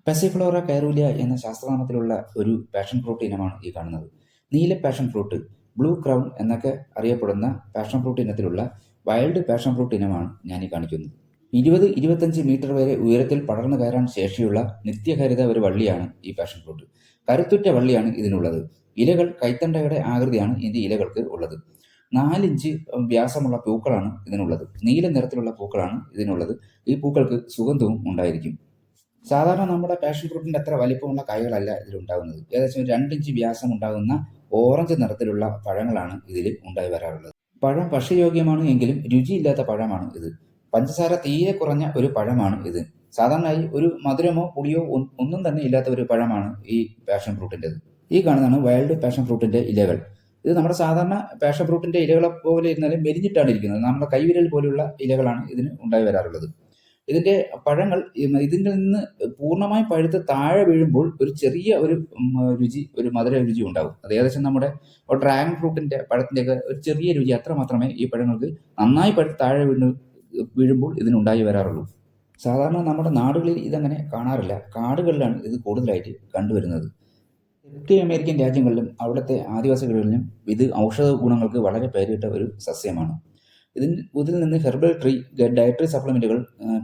പെസിഫ്ലോറ കൈറൂലിയ എന്ന ശാസ്ത്രനാമത്തിലുള്ള ഒരു passion fruit ഇനമാണ് ഈ കാണുന്നത്. നീല പാഷൻ ഫ്രൂട്ട്, ബ്ലൂ ക്രൗൺ എന്നൊക്കെ അറിയപ്പെടുന്ന പാഷൻ ഫ്രൂട്ട് ഇനത്തിലുള്ള വൈൽഡ് പാഷൻ ഫ്രൂട്ട് ഇനമാണ് ഞാൻ ഈ കാണിക്കുന്നത്. 20-25 മീറ്റർ വരെ ഉയരത്തിൽ പടർന്നു കയറാൻ ശേഷിയുള്ള നിത്യഹരിത ഒരു വള്ളിയാണ് ഈ പാഷൻ ഫ്രൂട്ട്. കരുത്തുറ്റ വള്ളിയാണ് ഇതിനുള്ളത്. ഇലകൾ കൈത്തണ്ടയുടെ ആകൃതിയാണ് ഇതിന്റെ ഇലകൾക്ക് ഉള്ളത്. 4 ഇഞ്ച് വ്യാസമുള്ള പൂക്കളാണ് ഇതിനുള്ളത്. നീല നിറത്തിലുള്ള പൂക്കളാണ് ഇതിനുള്ളത്. ഈ പൂക്കൾക്ക് സുഗന്ധവും ഉണ്ടായിരിക്കും. സാധാരണ നമ്മുടെ പാഷൻ ഫ്രൂട്ടിന്റെ അത്ര വലിപ്പമുള്ള കായകളല്ല ഇതിലുണ്ടാകുന്നത്. ഏകദേശം 2 ഇഞ്ച് വ്യാസം ഉണ്ടാകുന്ന ഓറഞ്ച് നിറത്തിലുള്ള പഴങ്ങളാണ് ഇതിൽ ഉണ്ടായി വരാറുള്ളത്. പഴം ഭക്ഷ്യയോഗ്യമാണ് എങ്കിലും രുചിയില്ലാത്ത പഴമാണ് ഇത്. പഞ്ചസാര തീരെ കുറഞ്ഞ ഒരു പഴമാണ് ഇത്. സാധാരണയായി ഒരു മധുരമോ പുളിയോ ഒന്നും തന്നെ ഇല്ലാത്ത ഒരു പഴമാണ് ഈ പാഷൻ ഫ്രൂട്ടിൻ്റെത്. ഈ കാണുന്നതാണ് വൈൽഡ് പാഷൻ ഫ്രൂട്ടിന്റെ ഇലകൾ. ഇത് നമ്മുടെ സാധാരണ പാഷൻ ഫ്രൂട്ടിന്റെ ഇലകളെ പോലെ ഇരുന്നാലും മെലിഞ്ഞിട്ടാണ് ഇരിക്കുന്നത്. നമ്മുടെ കൈവിരൽ പോലുള്ള ഇലകളാണ് ഇതിന് ഉണ്ടായി വരാറുള്ളത്. ഇതിന്റെ പഴങ്ങൾ ഇതിൽ നിന്ന് പൂർണ്ണമായി പഴുത്ത് താഴെ വീഴുമ്പോൾ ഒരു ചെറിയ ഒരു രുചി, ഒരു മധുര രുചി ഉണ്ടാവും. അത് ഏകദേശം നമ്മുടെ ഡ്രാഗൺ ഫ്രൂട്ടിന്റെ പഴത്തിൻ്റെയൊക്കെ ഒരു ചെറിയ രുചി അത്ര മാത്രമേ ഈ പഴങ്ങൾക്ക് നന്നായി പഴുത്ത് താഴെ വീഴുമ്പോൾ ഇതിനുണ്ടായി വരാറുള്ളൂ. സാധാരണ നമ്മുടെ നാടുകളിൽ ഇതങ്ങനെ കാണാറില്ല. കാടുകളിലാണ് ഇത് കൂടുതലായിട്ട് കണ്ടുവരുന്നത്. തെക്കേ അമേരിക്കൻ രാജ്യങ്ങളിലും അവിടുത്തെ ആദിവാസികളിലും ഇത് ഔഷധ ഗുണങ്ങൾക്ക് വളരെ പേരിട്ട ഒരു സസ്യമാണ്. ഇതിൽ നിന്ന് ഹെർബൽ ട്രീ, ഡയറ്ററി സപ്ലിമെന്റുകൾ,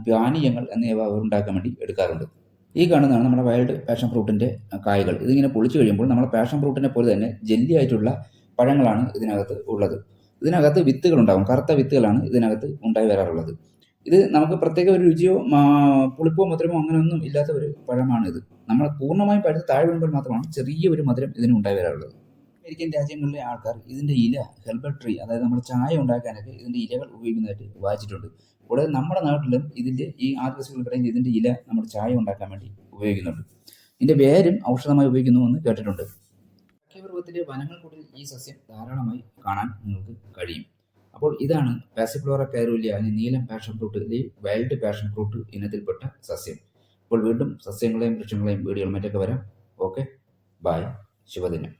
പാനീയങ്ങൾ എന്നിവ ഉണ്ടാക്കാൻ വേണ്ടി എടുക്കാറുണ്ട്. ഈ കാണുന്നതാണ് നമ്മുടെ വൈൽഡ് പാഷൻ ഫ്രൂട്ടിന്റെ കായകൾ. ഇതിങ്ങനെ പൊളിച്ചു കഴിയുമ്പോൾ നമ്മുടെ പാഷൻ ഫ്രൂട്ടിനെ പോലെ തന്നെ ജെല്ലി ആയിട്ടുള്ള പഴങ്ങളാണ് ഇതിനകത്ത് ഉള്ളത്. ഇതിനകത്ത് വിത്തുകൾ ഉണ്ടാകും. കറുത്ത വിത്തുകളാണ് ഇതിനകത്ത് ഉണ്ടായി വരാറുള്ളത്. ഇത് നമുക്ക് പ്രത്യേക ഒരു രുചിയോ പുളിപ്പോ മധുരമോ അങ്ങനെയൊന്നും ഇല്ലാത്ത ഒരു പഴമാണ് ഇത്. നമ്മൾ പൂർണ്ണമായും പഴുത്ത് താഴെ വീഴുമ്പോൾ മാത്രമാണ് ചെറിയ ഒരു മധുരം ഇതിന് ഉണ്ടായി വരാറുള്ളത്. അമേരിക്കൻ രാജ്യങ്ങളിലെ ആൾക്കാർ ഇതിന്റെ ഇല ഹെർബൽ ട്രീ, അതായത് നമ്മൾ ചായ ഉണ്ടാക്കാനൊക്കെ ഇതിന്റെ ഇലകൾ ഉപയോഗിക്കുന്നതായിട്ട് വായിച്ചിട്ടുണ്ട്. കൂടാതെ നമ്മുടെ നാട്ടിലും ഇതിന്റെ ഈ ആദിവാസികൾക്കിടയിൽ ഇതിന്റെ ഇല നമ്മൾ ചായ ഉണ്ടാക്കാൻ വേണ്ടി ഉപയോഗിക്കുന്നുണ്ട്. ഇതിന്റെ വേരും ഔഷധമായി ഉപയോഗിക്കുന്നു എന്ന് കേട്ടിട്ടുണ്ട്. പർവ്വതത്തിലെ വനങ്ങൾക്കുള്ളിൽ ഈ സസ്യം ധാരാളമായി കാണാൻ നിങ്ങൾക്ക് കഴിയും. അപ്പോൾ ഇതാണ് പാസിഫ്ലോറ കൈറൂലിയ അല്ലെങ്കിൽ നീലം passion fruit, wild passion fruit ഇനത്തിൽപ്പെട്ട സസ്യം. അപ്പോൾ വീണ്ടും സസ്യങ്ങളെയും വൃക്ഷങ്ങളെയും വീഡിയോകൾ മറ്റൊക്കെ വരാം. ഓക്കെ, ബൈ, ശുഭദിനം.